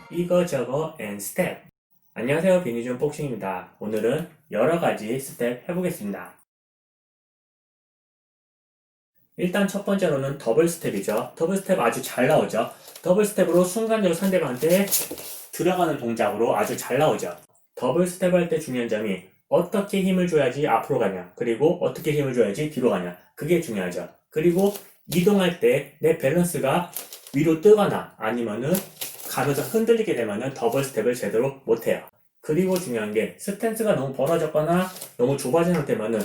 이거저거 앤 스텝. 안녕하세요, 비니준 복싱입니다. 오늘은 여러가지 스텝 해보겠습니다. 일단 첫 번째로는 더블 스텝이죠. 더블 스텝 아주 잘 나오죠. 더블 스텝으로 순간적으로 상대방한테 들어가는 동작으로 아주 잘 나오죠. 더블 스텝 할 때 중요한 점이 어떻게 힘을 줘야지 앞으로 가냐, 그리고 어떻게 힘을 줘야지 뒤로 가냐, 그게 중요하죠. 그리고 이동할 때 내 밸런스가 위로 뜨거나 아니면은 가면서 흔들리게 되면은 더블 스텝을 제대로 못해요. 그리고 중요한 게 스탠스가 너무 벌어졌거나 너무 좁아진 상태면은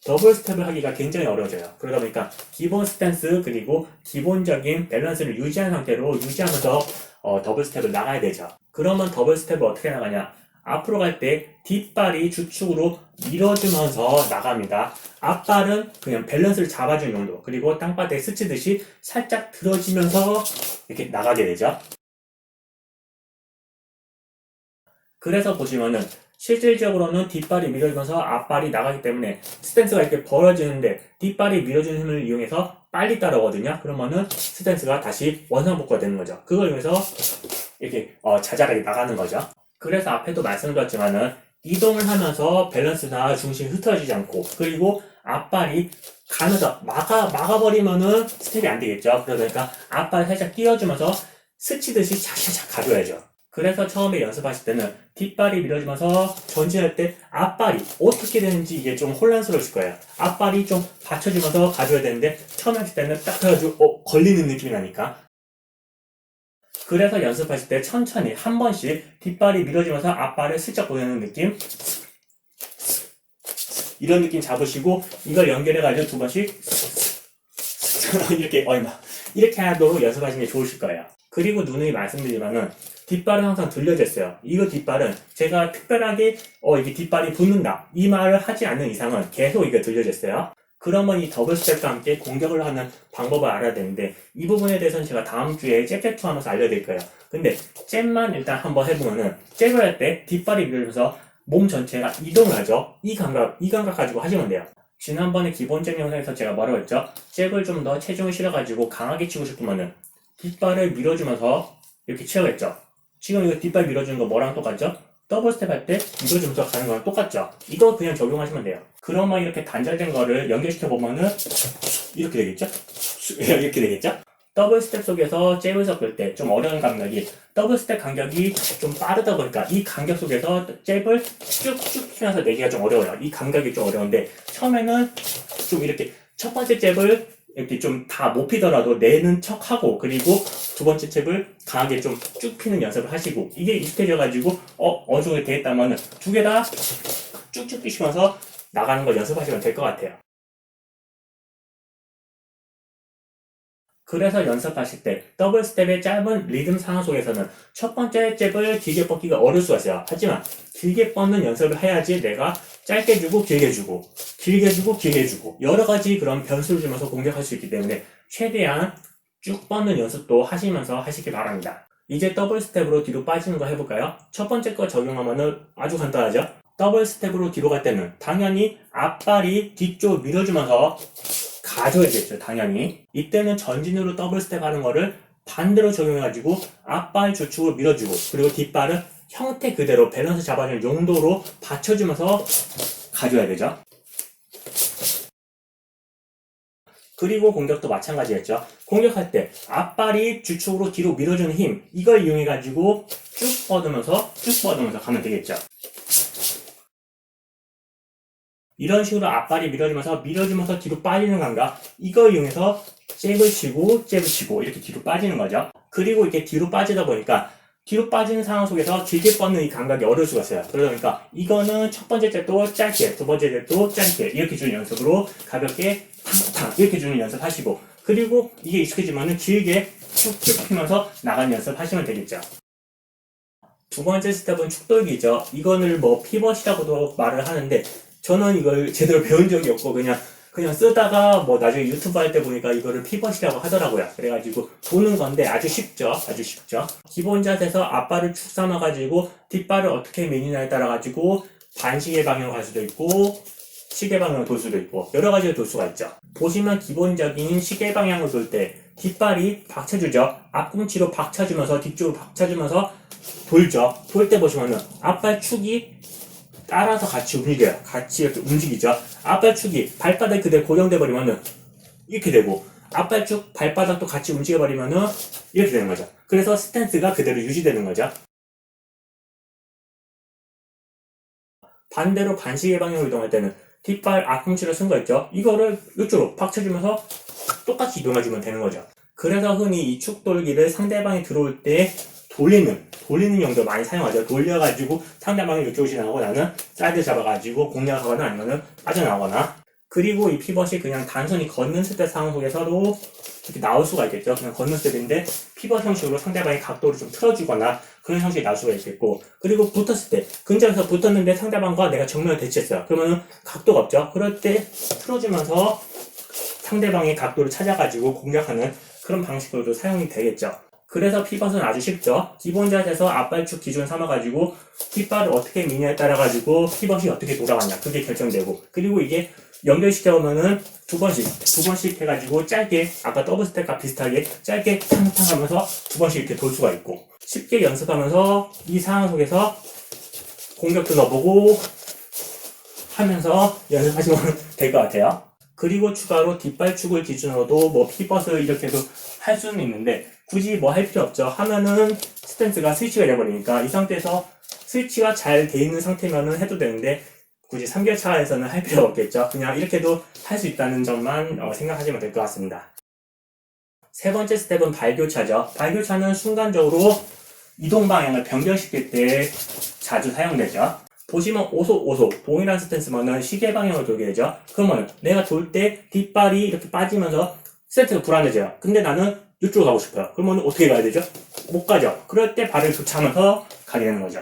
더블 스텝을 하기가 굉장히 어려워져요. 그러다 보니까 기본 스탠스 그리고 기본적인 밸런스를 유지한 상태로 유지하면서 더블 스텝을 나가야 되죠. 그러면 더블 스텝을 어떻게 나가냐? 앞으로 갈 때 뒷발이 주축으로 밀어주면서 나갑니다. 앞발은 그냥 밸런스를 잡아주는 정도, 그리고 땅바닥에 스치듯이 살짝 들어지면서 이렇게 나가게 되죠. 그래서 보시면은 실질적으로는 뒷발이 밀어주면서 앞발이 나가기 때문에 스탠스가 이렇게 벌어지는데 뒷발이 밀어주는 힘을 이용해서 빨리 따라오거든요. 그러면은 스탠스가 다시 원상복구가 되는 거죠. 그걸 이용해서 이렇게 자잘하게 나가는 거죠. 그래서 앞에도 말씀드렸지만은 이동을 하면서 밸런스나 중심이 흩어지지 않고, 그리고 앞발이 가면서 막아버리면은 스텝이 안 되겠죠. 그러니까 앞발 살짝 띄워주면서 스치듯이 샥샥샥 가줘야죠. 그래서 처음에 연습하실 때는 뒷발이 밀어주면서 전진할 때 앞발이 어떻게 되는지 이게 좀 혼란스러우실 거예요. 앞발이 좀 받쳐주면서 가줘야 되는데 처음에 하실 때는 딱 해가지고 걸리는 느낌이 나니까. 그래서 연습하실 때 천천히 한 번씩 뒷발이 밀어주면서 앞발을 슬쩍 보내는 느낌, 이런 느낌 잡으시고 이걸 연결해가지고 두 번씩 이렇게 하도록 연습하시는 게 좋으실 거예요. 그리고 누누이 말씀드리면은 뒷발은 항상 들려져 있어요. 이거 뒷발은 제가 특별하게 이게 뒷발이 붙는다 이 말을 하지 않는 이상은 계속 이게 들려져 있어요. 그러면 이 더블 스텝과 함께 공격을 하는 방법을 알아야 되는데 이 부분에 대해서는 제가 다음 주에 잽 하면서 알려드릴 거예요. 근데 잽만 일단 한번 해보면은 잽을 할 때 뒷발이 밀면서 몸 전체가 이동을 하죠. 이 감각 가지고 하시면 돼요. 지난번에 기본적 영상에서 제가 뭐라고 했죠? 잽을 좀 더 체중을 실어가지고 강하게 치고 싶으면은 뒷발을 밀어주면서 이렇게 치라고했죠. 지금 이거 뒷발 밀어주는 거 뭐랑 똑같죠? 더블 스텝 할 때 밀어주면서 가는 거랑 똑같죠? 이거 그냥 적용하시면 돼요. 그러면 이렇게 단절된 거를 연결시켜 보면은 이렇게 되겠죠? 이렇게 되겠죠? 더블 스텝 속에서 잽을 섞을 때 좀 어려운 감각이 더블 스텝 간격이 좀 빠르다 보니까 이 간격 속에서 잽을 쭉쭉 피면서 내기가 좀 어려워요. 이 감각이 좀 어려운데 처음에는 좀 이렇게 첫 번째 잽을 이렇게 좀 다 못 피더라도 내는 척하고, 그리고 두 번째 잽을 강하게 좀 쭉 피는 연습을 하시고, 이게 익숙해져가지고 어느 정도 되겠다면 두 개 다 쭉쭉 피시면서 나가는 걸 연습하시면 될 것 같아요. 그래서 연습하실 때 더블 스텝의 짧은 리듬 상황 속에서는 첫 번째 잽을 길게 뻗기가 어려울 수가 있어요. 하지만 길게 뻗는 연습을 해야지 내가 짧게 주고 길게 주고 길게 주고 길게 주고 여러 가지 그런 변수를 주면서 공격할 수 있기 때문에 최대한 쭉 뻗는 연습도 하시면서 하시기 바랍니다. 이제 더블 스텝으로 뒤로 빠지는 거 해볼까요? 첫 번째 거 적용하면은 아주 간단하죠? 더블 스텝으로 뒤로 갈 때는 당연히 앞발이 뒤쪽 밀어주면서 가져야겠죠, 당연히. 이때는 전진으로 더블 스텝 하는 거를 반대로 적용해가지고 앞발 주축으로 밀어주고, 그리고 뒷발은 형태 그대로 밸런스 잡아주는 용도로 받쳐주면서 가져야 되죠. 그리고 공격도 마찬가지였죠. 공격할 때 앞발이 주축으로 뒤로 밀어주는 힘, 이걸 이용해가지고 쭉 뻗으면서 가면 되겠죠. 이런 식으로 앞발이 밀어주면서 뒤로 빠지는 감각, 이걸 이용해서 잽을 치고 이렇게 뒤로 빠지는 거죠. 그리고 이렇게 뒤로 빠지다 보니까 뒤로 빠지는 상황 속에서 길게 뻗는 이 감각이 어려울 수가 있어요. 그러다 보니까 이거는 첫 번째 잽도 짧게, 두 번째 잽도 짧게 이렇게 주는 연습으로 가볍게 탕탕 이렇게 주는 연습 하시고, 그리고 이게 익숙해지면 길게 쭉쭉 피면서 나가는 연습 하시면 되겠죠. 두 번째 스텝은 축돌기죠. 이거는 뭐 피벗이라고도 말을 하는데 저는 이걸 제대로 배운 적이 없고 그냥 쓰다가 뭐 나중에 유튜브 할 때 보니까 이거를 피벗이라고 하더라고요. 그래가지고 보는 건데 아주 쉽죠. 기본 자세에서 앞발을 축 삼아가지고 뒷발을 어떻게 미느냐에 따라가지고 반시계 방향으로 갈 수도 있고 시계 방향으로 돌 수도 있고 여러 가지로 돌 수가 있죠. 보시면 기본적인 시계 방향으로 돌 때 뒷발이 박쳐주죠. 앞꿈치로 박쳐주면서 뒤쪽으로 박쳐주면서 돌죠. 돌 때 보시면은 앞발축이 따라서 같이 움직여요. 같이 이렇게 움직이죠. 앞발축이 발바닥에 그대로 고정돼 버리면은 이렇게 되고, 앞발축 발바닥도 같이 움직여 버리면은 이렇게 되는 거죠. 그래서 스탠스가 그대로 유지되는 거죠. 반대로 반시계 방향으로 이동할 때는 뒷발 앞꿈치를 쓴 거 있죠. 이거를 이쪽으로 팍 쳐주면서 똑같이 이동해주면 되는 거죠. 그래서 흔히 이 축돌기를 상대방이 들어올 때 돌리는 용도 많이 사용하죠. 돌려가지고 상대방이 이쪽으로 지나가고 나는 사이드 잡아가지고 공략하거나 아니면은 빠져나오거나. 그리고 이 피벗이 그냥 단순히 걷는 스텝 상황 속에서도 이렇게 나올 수가 있겠죠. 그냥 걷는 스텝인데 피벗 형식으로 상대방의 각도를 좀 틀어주거나 그런 형식이 나올 수가 있겠고, 그리고 붙었을 때 근접에서 붙었는데 상대방과 내가 정면을 대치했어요. 그러면은 각도가 없죠. 그럴 때 틀어주면서 상대방의 각도를 찾아가지고 공략하는 그런 방식으로도 사용이 되겠죠. 그래서 피벗은 아주 쉽죠. 기본 자세에서 앞발축 기준 삼아가지고 뒷발을 어떻게 미냐에 따라가지고 피벗이 어떻게 돌아가냐 그게 결정되고, 그리고 이게 연결시켜보면은 두 번씩 해가지고 짧게 아까 더블 스텝과 비슷하게 짧게 탕탕 하면서 두 번씩 이렇게 돌 수가 있고, 쉽게 연습하면서 이 상황 속에서 공격도 넣어보고 하면서 연습하시면 될 것 같아요. 그리고 추가로 뒷발축을 기준으로도 뭐 피벗을 이렇게 해도 할 수는 있는데 굳이 뭐 할 필요 없죠. 하면은 스탠스가 스위치가 돼버리니까 이 상태에서 스위치가 잘 돼 있는 상태면은 해도 되는데 굳이 3개차에서는 할 필요 없겠죠. 그냥 이렇게도 할 수 있다는 점만 생각하시면 될 것 같습니다. 세 번째 스텝은 발교차죠. 발교차는 순간적으로 이동 방향을 변경시킬 때 자주 사용되죠. 보시면 오속 동일한 스탠스면은 시계 방향으로 돌게 되죠. 그러면 내가 돌 때 뒷발이 이렇게 빠지면서 스탠스가 불안해져요. 근데 나는 이쪽으로 가고 싶어요. 그러면 어떻게 가야 되죠? 못 가죠. 그럴 때 발을 교차하면서 가게 되는 거죠.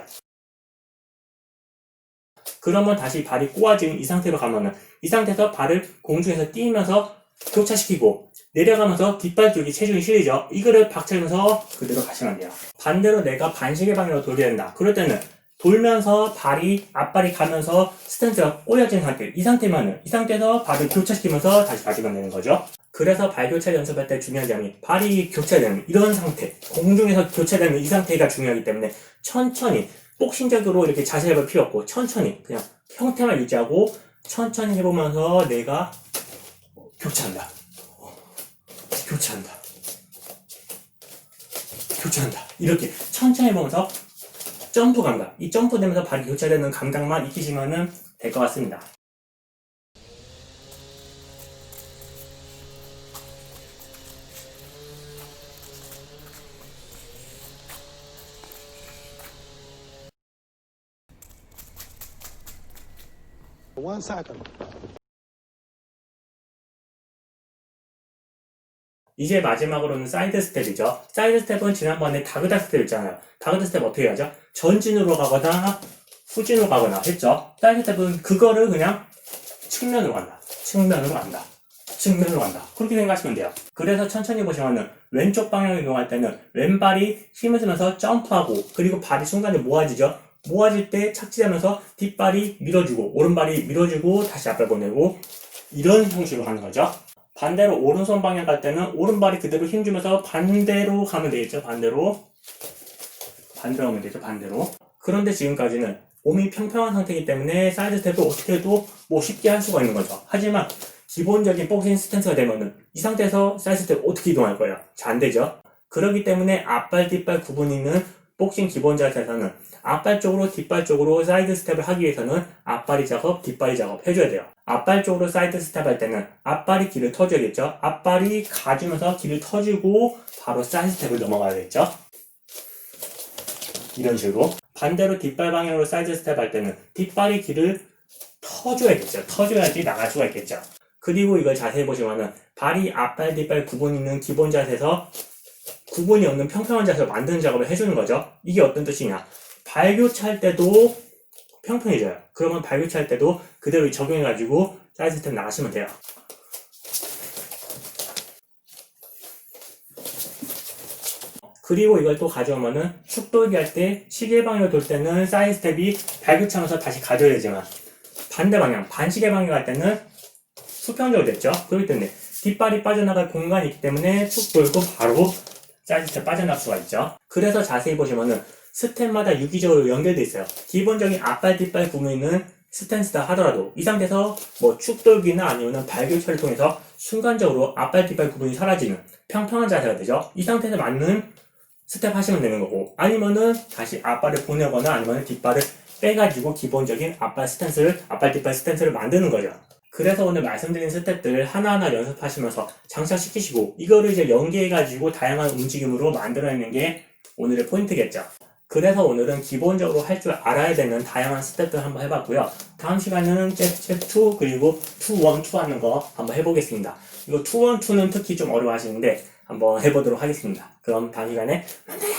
그러면 다시 발이 꼬아진 이 상태로 가면은 이 상태에서 발을 공중에서 띄면서 교차시키고 내려가면서 뒷발 쪽이 체중이 실리죠. 이거를 박차면서 그대로 가시면 돼요. 반대로 내가 반시계 방향으로 돌려야 된다. 그럴 때는 돌면서 앞발이 가면서 스탠스가 꼬여진 상태, 이 상태에서 발을 교차시키면서 다시 가시면 되는 거죠. 그래서 발 교차 연습할 때 중요한 점이 발이 교차되는 이런 상태, 공중에서 교차되는 이 상태가 중요하기 때문에 천천히 복싱적으로 이렇게 자세 해볼 필요 없고 천천히 그냥 형태만 유지하고 천천히 해보면서 내가 교차한다, 이렇게 천천히 해보면서 점프 감각, 이 점프 되면서 발이 교차되는 감각만 익히시면 될 것 같습니다. One second. 이제 마지막으로는 사이드 스텝이죠. 사이드 스텝은 지난번에 다그다 스텝 있잖아요. 다그다 스텝 어떻게 하죠? 전진으로 가거나 후진으로 가거나 했죠. 사이드 스텝은 그거를 그냥 측면으로 간다. 그렇게 생각하시면 돼요. 그래서 천천히 보시면은 왼쪽 방향으로 이동할 때는 왼발이 힘을 주면서 점프하고, 그리고 발이 순간에 모아지죠. 모아질 때 착지하면서 뒷발이 밀어주고 오른발이 밀어주고 다시 앞발 보내고 이런 형식으로 가는 거죠. 반대로 오른손 방향 갈 때는 오른발이 그대로 힘주면서 반대로 가면 되겠죠. 반대로 가면 되죠. 반대로. 그런데 지금까지는 몸이 평평한 상태이기 때문에 사이드 스텝을 어떻게 해도 뭐 쉽게 할 수가 있는 거죠. 하지만 기본적인 복싱 스탠스가 되면은 이 상태에서 사이드 스텝 어떻게 이동할 거예요? 잘 안 되죠. 그렇기 때문에 앞발 뒷발 구분이 있는 복싱 기본 자세에서는 앞발 쪽으로 뒷발 쪽으로 사이드 스텝을 하기 위해서는 앞발이 작업, 뒷발이 작업 해줘야 돼요. 앞발 쪽으로 사이드 스텝 할 때는 앞발이 길을 터줘야겠죠. 앞발이 가주면서 길을 터주고 바로 사이드 스텝을 넘어가야겠죠. 이런 식으로. 반대로 뒷발 방향으로 사이드 스텝 할 때는 뒷발이 길을 터줘야겠죠. 터줘야지 나갈 수가 있겠죠. 그리고 이걸 자세히 보시면은 발이 앞발 뒷발 구분 있는 기본 자세에서 구분이 없는 평평한 자세를 만드는 작업을 해주는 거죠. 이게 어떤 뜻이냐? 발교차할 때도 평평해져요. 그러면 발교차할 때도 그대로 적용해가지고 사이드 스텝 나가시면 돼요. 그리고 이걸 또 가져오면은 축돌기 할 때 시계 방향으로 돌 때는 사이드 스텝이 발교차하면서 다시 가져야 되지만 반대 방향, 반시계 방향 갈 때는 수평적으로 됐죠. 그렇기 때문에 뒷발이 빠져나갈 공간이 있기 때문에 축 돌고 바로 사이드 스텝 빠져나갈 수가 있죠. 그래서 자세히 보시면은 스텝마다 유기적으로 연결돼 있어요. 기본적인 앞발 뒷발 구분은 스탠스다 하더라도 이 상태에서 뭐 축돌기나 아니면 발교차를 통해서 순간적으로 앞발 뒷발 구분이 사라지는 평평한 자세가 되죠. 이 상태에서 맞는 스텝 하시면 되는 거고, 아니면은 다시 앞발을 보내거나 아니면 뒷발을 빼가지고 기본적인 앞발 뒷발 스탠스를 만드는 거죠. 그래서 오늘 말씀드린 스텝들 하나하나 연습하시면서 장착시키시고 이거를 이제 연계해가지고 다양한 움직임으로 만들어내는 게 오늘의 포인트겠죠. 그래서 오늘은 기본적으로 할 줄 알아야 되는 다양한 스텝들 한번 해봤고요. 다음 시간에는 잽2 그리고 2-1-2 하는 거 한번 해보겠습니다. 이거 2-1-2는 특히 좀 어려워하시는데 한번 해보도록 하겠습니다. 그럼 다음 시간에 만나요.